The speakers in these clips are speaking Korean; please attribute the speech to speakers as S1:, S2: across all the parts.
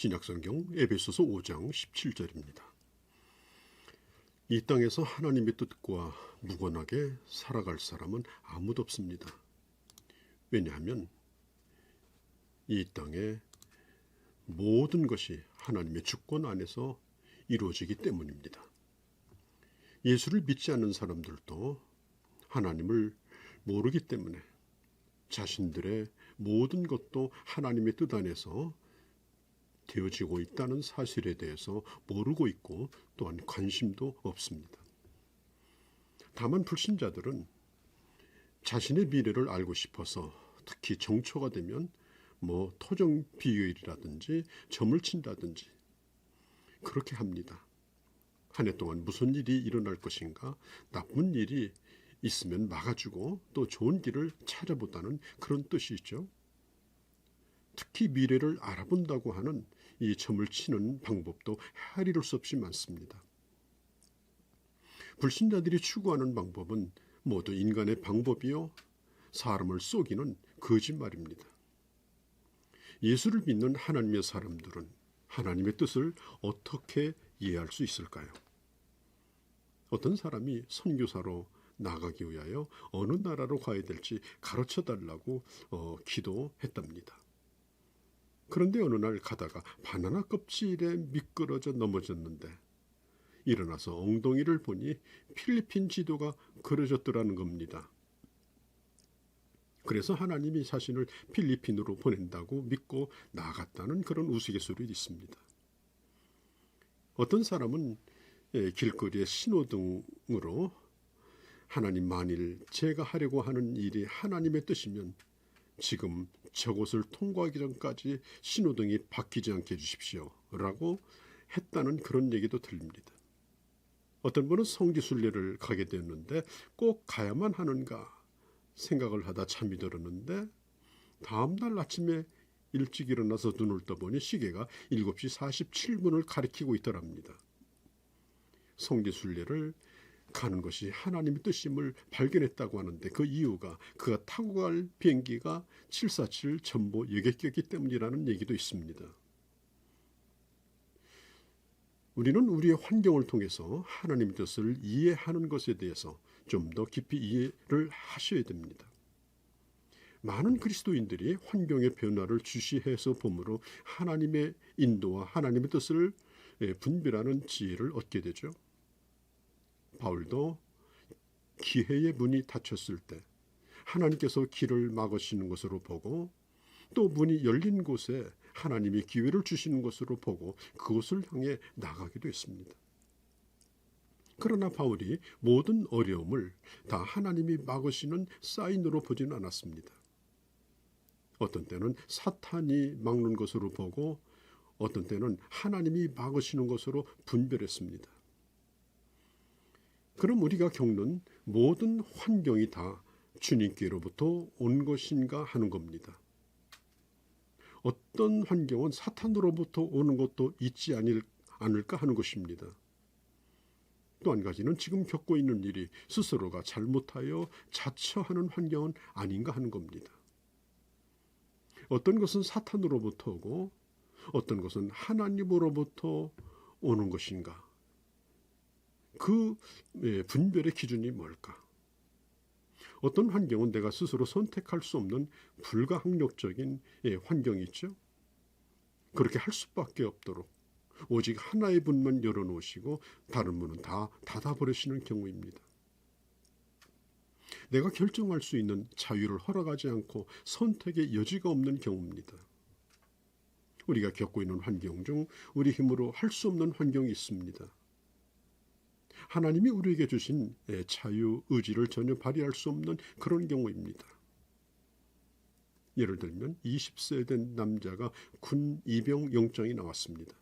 S1: 신약성경 에베소서 5장 17절입니다. 이 땅에서 하나님의 뜻과 무관하게 살아갈 사람은 아무도 없습니다. 왜냐하면 이 땅의 모든 것이 하나님의 주권 안에서 이루어지기 때문입니다. 예수를 믿지 않는 사람들도 하나님을 모르기 때문에 자신들의 모든 것도 하나님의 뜻 안에서 되어지고 있다는 사실에 대해서 모르고 있고 또한 관심도 없습니다. 다만 불신자들은 자신의 미래를 알고 싶어서 특히 정초가 되면 토정 비교일이라든지 점을 친다든지 그렇게 합니다. 한 해 동안 무슨 일이 일어날 것인가, 나쁜 일이 있으면 막아주고 또 좋은 길을 찾아보다는 그런 뜻이 있죠. 특히 미래를 알아본다고 하는 이 점을 치는 방법도 헤아릴 수 없이 많습니다. 불신자들이 추구하는 방법은 모두 인간의 방법이요 사람을 속이는 거짓말입니다. 예수를 믿는 하나님의 사람들은 하나님의 뜻을 어떻게 이해할 수 있을까요? 어떤 사람이 선교사로 나가기 위하여 어느 나라로 가야 될지 가르쳐달라고 기도했답니다. 그런데 어느 날 가다가 바나나 껍질에 미끄러져 넘어졌는데 일어나서 엉덩이를 보니 필리핀 지도가 그려졌더라는 겁니다. 그래서 하나님이 자신을 필리핀으로 보낸다고 믿고 나갔다는 그런 우스갯소리 있습니다. 어떤 사람은 길거리에 신호등으로 하나님, 만일 제가 하려고 하는 일이 하나님의 뜻이면 지금 저곳을 통과하기 전까지 신호등이 바뀌지 않게 해주십시오 라고 했다는 그런 얘기도 들립니다. 어떤 분은 성지순례를 가게 되었는데 꼭 가야만 하는가 생각을 하다 잠이 들었는데 다음날 아침에 일찍 일어나서 눈을 떠보니 시계가 7시 47분을 가리키고 있더랍니다. 성지순례를 가는 것이 하나님의 뜻임을 발견했다고 하는데 그 이유가 그가 타고 갈 비행기가 747 전보 여객기였기 때문이라는 얘기도 있습니다. 우리는 우리의 환경을 통해서 하나님의 뜻을 이해하는 것에 대해서 좀 더 깊이 이해를 하셔야 됩니다. 많은 그리스도인들이 환경의 변화를 주시해서 봄으로 하나님의 인도와 하나님의 뜻을 분별하는 지혜를 얻게 되죠. 바울도 기회의 문이 닫혔을 때 하나님께서 길을 막으시는 것으로 보고 또 문이 열린 곳에 하나님이 기회를 주시는 것으로 보고 그곳을 향해 나가기도 했습니다. 그러나 바울이 모든 어려움을 다 하나님이 막으시는 사인으로 보지는 않았습니다. 어떤 때는 사탄이 막는 것으로 보고 어떤 때는 하나님이 막으시는 것으로 분별했습니다. 그럼 우리가 겪는 모든 환경이 다 주님께로부터 온 것인가 하는 겁니다. 어떤 환경은 사탄으로부터 오는 것도 있지 않을까 하는 것입니다. 또 한 가지는 지금 겪고 있는 일이 스스로가 잘못하여 자처하는 환경은 아닌가 하는 겁니다. 어떤 것은 사탄으로부터 오고 어떤 것은 하나님으로부터 오는 것인가? 그 분별의 기준이 뭘까? 어떤 환경은 내가 스스로 선택할 수 없는 불가항력적인 환경이 있죠. 그렇게 할 수밖에 없도록 오직 하나의 문만 열어놓으시고 다른 문은 다 닫아버리시는 경우입니다. 내가 결정할 수 있는 자유를 허락하지 않고 선택의 여지가 없는 경우입니다. 우리가 겪고 있는 환경 중 우리 힘으로 할 수 없는 환경이 있습니다. 하나님이 우리에게 주신 자유, 의지를 전혀 발휘할 수 없는 그런 경우입니다. 예를 들면 20세 된 남자가 군 입영 영장이 나왔습니다.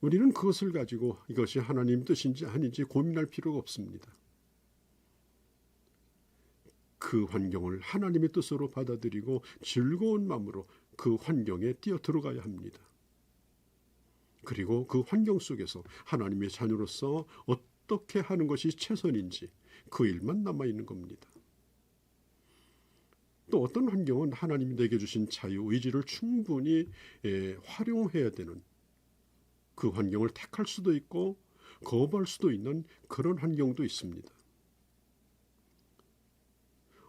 S1: 우리는 그것을 가지고 이것이 하나님 뜻인지 아닌지 고민할 필요가 없습니다. 그 환경을 하나님의 뜻으로 받아들이고 즐거운 마음으로 그 환경에 뛰어 들어가야 합니다. 그리고 그 환경 속에서 하나님의 자녀로서 어떻게 하는 것이 최선인지 그 일만 남아있는 겁니다. 또 어떤 환경은 하나님이 내게 주신 자유의지를 충분히 활용해야 되는 그 환경을 택할 수도 있고 거부할 수도 있는 그런 환경도 있습니다.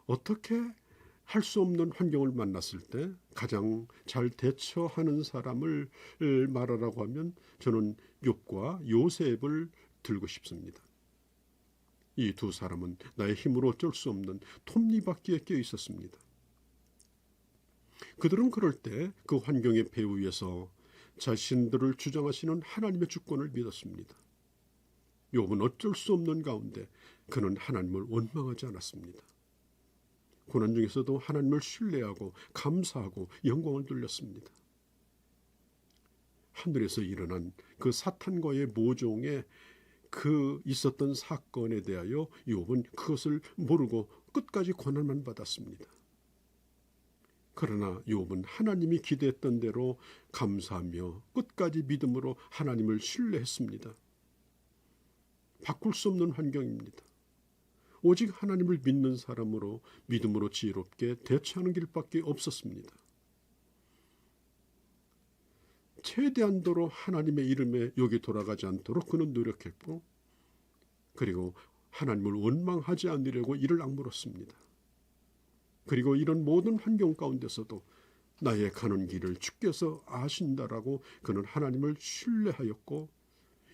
S1: 어떻게 할 수 없는 환경을 만났을 때 가장 잘 대처하는 사람을 말하라고 하면 저는 욥과 요셉을 들고 싶습니다. 이 두 사람은 나의 힘으로 어쩔 수 없는 톱니바퀴에 껴 있었습니다. 그들은 그럴 때 그 환경의 배후 위에서 자신들을 주장하시는 하나님의 주권을 믿었습니다. 욥은 어쩔 수 없는 가운데 그는 하나님을 원망하지 않았습니다. 고난 중에서도 하나님을 신뢰하고 감사하고 영광을 돌렸습니다. 하늘에서 일어난 그 사탄과의 모종에 그 있었던 사건에 대하여 욥은 그것을 모르고 끝까지 고난만 받았습니다. 그러나 욥은 하나님이 기대했던 대로 감사하며 끝까지 믿음으로 하나님을 신뢰했습니다. 바꿀 수 없는 환경입니다. 오직 하나님을 믿는 사람으로 믿음으로 지혜롭게 대처하는 길밖에 없었습니다. 최대한도로 하나님의 이름에 여기 돌아가지 않도록 그는 노력했고, 그리고 하나님을 원망하지 않으려고 이를 악물었습니다. 그리고 이런 모든 환경 가운데서도 나의 가는 길을 주께서 아신다라고 그는 하나님을 신뢰하였고,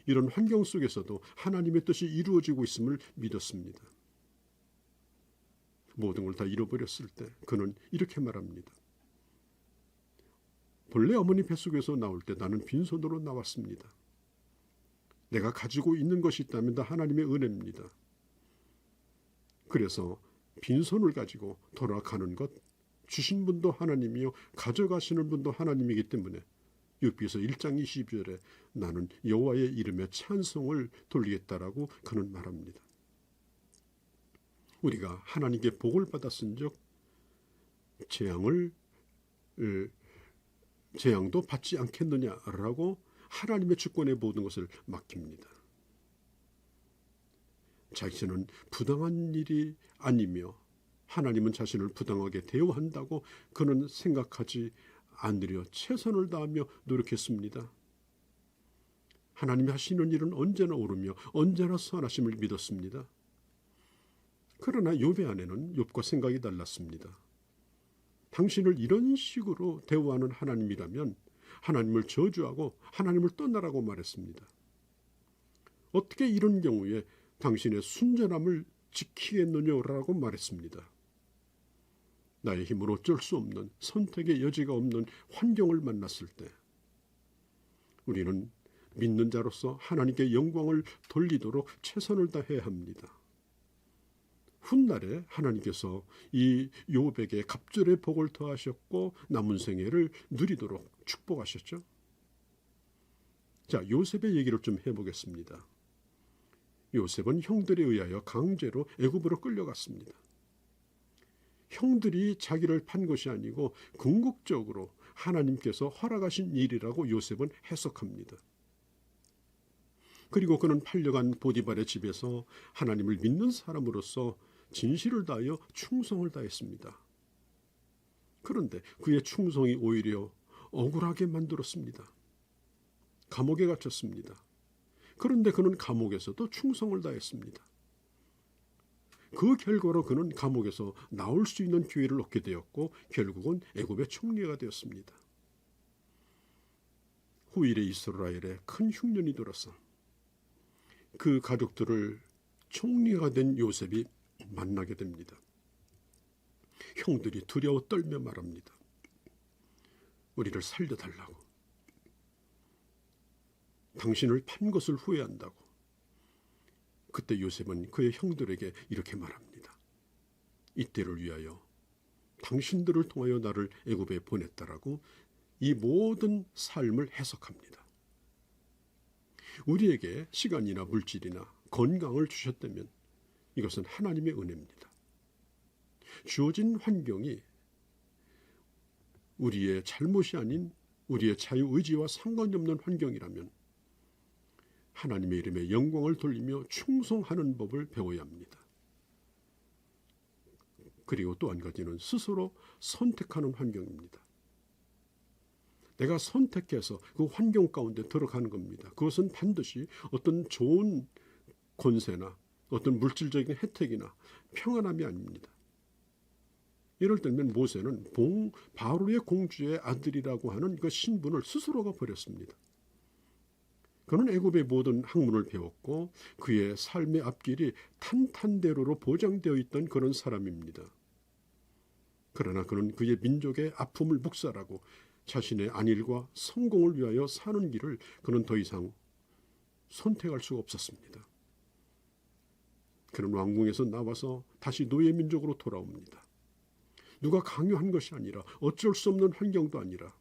S1: 이런 환경 속에서도 하나님의 뜻이 이루어지고 있음을 믿었습니다. 모든 걸 다 잃어버렸을 때 그는 이렇게 말합니다. 본래 어머니 뱃속에서 나올 때 나는 빈손으로 나왔습니다. 내가 가지고 있는 것이 있다면 다 하나님의 은혜입니다. 그래서 빈손을 가지고 돌아가는 것, 주신 분도 하나님이요 가져가시는 분도 하나님이기 때문에 욥기서 1장 22절에 나는 여호와의 이름에 찬송을 돌리겠다라고 그는 말합니다. 우리가 하나님께 복을 받았은즉 재앙도 받지 않겠느냐라고 하나님의 주권에 모든 것을 맡깁니다. 자신은 부당한 일이 아니며 하나님은 자신을 부당하게 대우한다고 그는 생각하지 않으려 최선을 다하며 노력했습니다. 하나님이 하시는 일은 언제나 옳으며 언제나 선하심을 믿었습니다. 그러나 욥의 아내는 욥과 생각이 달랐습니다. 당신을 이런 식으로 대우하는 하나님이라면 하나님을 저주하고 하나님을 떠나라고 말했습니다. 어떻게 이런 경우에 당신의 순전함을 지키겠느냐라고 말했습니다. 나의 힘으로 어쩔 수 없는 선택의 여지가 없는 환경을 만났을 때 우리는 믿는 자로서 하나님께 영광을 돌리도록 최선을 다해야 합니다. 훗날에 하나님께서 이 욥에게 갑절의 복을 더하셨고 남은 생애를 누리도록 축복하셨죠. 자, 요셉의 얘기를 좀 해보겠습니다. 요셉은 형들에 의하여 강제로 애굽으로 끌려갔습니다. 형들이 자기를 판 것이 아니고 궁극적으로 하나님께서 허락하신 일이라고 요셉은 해석합니다. 그리고 그는 팔려간 보디발의 집에서 하나님을 믿는 사람으로서 진실을 다하여 충성을 다했습니다. 그런데 그의 충성이 오히려 억울하게 만들었습니다. 감옥에 갇혔습니다. 그런데 그는 감옥에서도 충성을 다했습니다. 그 결과로 그는 감옥에서 나올 수 있는 기회를 얻게 되었고 결국은 애굽의 총리가 되었습니다. 후일에 이스라엘에 큰 흉년이 들어서 그 가족들을 총리가 된 요셉이 만나게 됩니다. 형들이 두려워 떨며 말합니다. 우리를 살려달라고. 당신을 판 것을 후회한다고. 그때 요셉은 그의 형들에게 이렇게 말합니다. 이때를 위하여 당신들을 통하여 나를 애굽에 보냈다라고 이 모든 삶을 해석합니다. 우리에게 시간이나 물질이나 건강을 주셨다면 이것은 하나님의 은혜입니다. 주어진 환경이 우리의 잘못이 아닌 우리의 자유의지와 상관이 없는 환경이라면 하나님의 이름에 영광을 돌리며 충성하는 법을 배워야 합니다. 그리고 또 한 가지는 스스로 선택하는 환경입니다. 내가 선택해서 그 환경 가운데 들어가는 겁니다. 그것은 반드시 어떤 좋은 권세나 어떤 물질적인 혜택이나 평안함이 아닙니다. 예를 들면 모세는 바로의 공주의 아들이라고 하는 그 신분을 스스로가 버렸습니다. 그는 애굽의 모든 학문을 배웠고 그의 삶의 앞길이 탄탄대로로 보장되어 있던 그런 사람입니다. 그러나 그는 그의 민족의 아픔을 묵살하고 자신의 안일과 성공을 위하여 사는 길을 그는 더 이상 선택할 수가 없었습니다. 그는 왕궁에서 나와서 다시 노예 민족으로 돌아옵니다. 누가 강요한 것이 아니라 어쩔 수 없는 환경도 아니라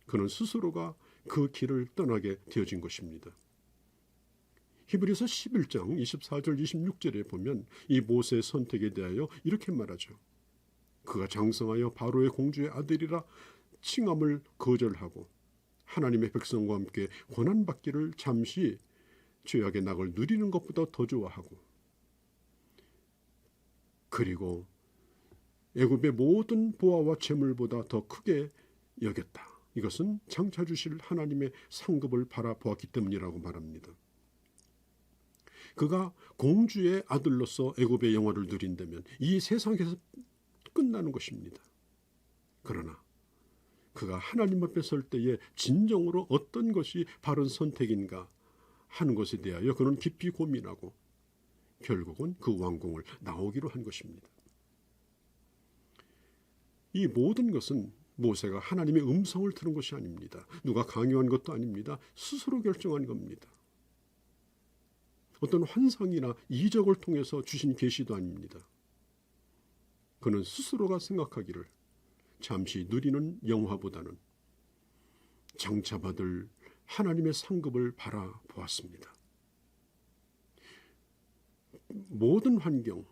S1: 그는 스스로가 그 길을 떠나게 되어진 것입니다. 히브리서 11장 24절 26절에 보면 이 모세의 선택에 대하여 이렇게 말하죠. 그가 장성하여 바로의 공주의 아들이라 칭함을 거절하고 하나님의 백성과 함께 고난받기를 잠시 죄악의 낙을 누리는 것보다 더 좋아하고 그리고 애굽의 모든 보화와 재물보다 더 크게 여겼다. 이것은 장차 주실 하나님의 상급을 바라보았기 때문이라고 말합니다. 그가 공주의 아들로서 애굽의 영화를 누린다면 이 세상에서 끝나는 것입니다. 그러나 그가 하나님 앞에 설 때에 진정으로 어떤 것이 바른 선택인가 하는 것에 대하여 그는 깊이 고민하고 결국은 그 왕궁을 나오기로 한 것입니다. 이 모든 것은 모세가 하나님의 음성을 들은 것이 아닙니다. 누가 강요한 것도 아닙니다. 스스로 결정한 겁니다. 어떤 환상이나 이적을 통해서 주신 계시도 아닙니다. 그는 스스로가 생각하기를 잠시 누리는 영화보다는 장차 받을 하나님의 상급을 바라보았습니다. 모든 환경,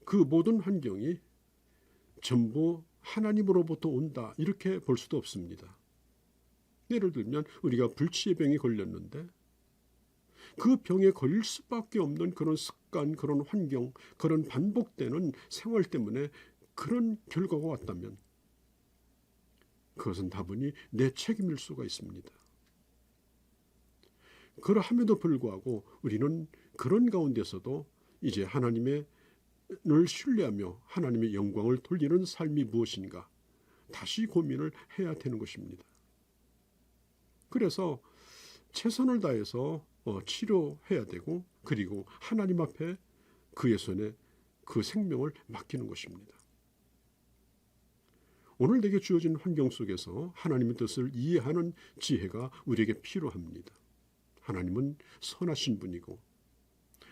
S1: 그 모든 환경이 전부 하나님으로부터 온다 이렇게 볼 수도 없습니다. 예를 들면 우리가 불치의 병에 걸렸는데 그 병에 걸릴 수밖에 없는 그런 습관, 그런 환경, 그런 반복되는 생활 때문에 그런 결과가 왔다면 그것은 다분히 내 책임일 수가 있습니다. 그러함에도 불구하고 우리는 그런 가운데서도 이제 하나님을 신뢰하며 하나님의 영광을 돌리는 삶이 무엇인가 다시 고민을 해야 되는 것입니다. 그래서 최선을 다해서 치료해야 되고 그리고 하나님 앞에 그의 손에 그 생명을 맡기는 것입니다. 오늘 내게 주어진 환경 속에서 하나님의 뜻을 이해하는 지혜가 우리에게 필요합니다. 하나님은 선하신 분이고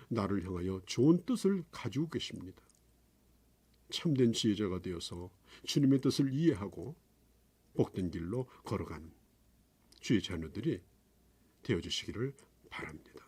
S1: 나를 향하여 좋은 뜻을 가지고 계십니다. 참된 지혜자가 되어서 주님의 뜻을 이해하고 복된 길로 걸어가는 주의 자녀들이 되어주시기를 바랍니다.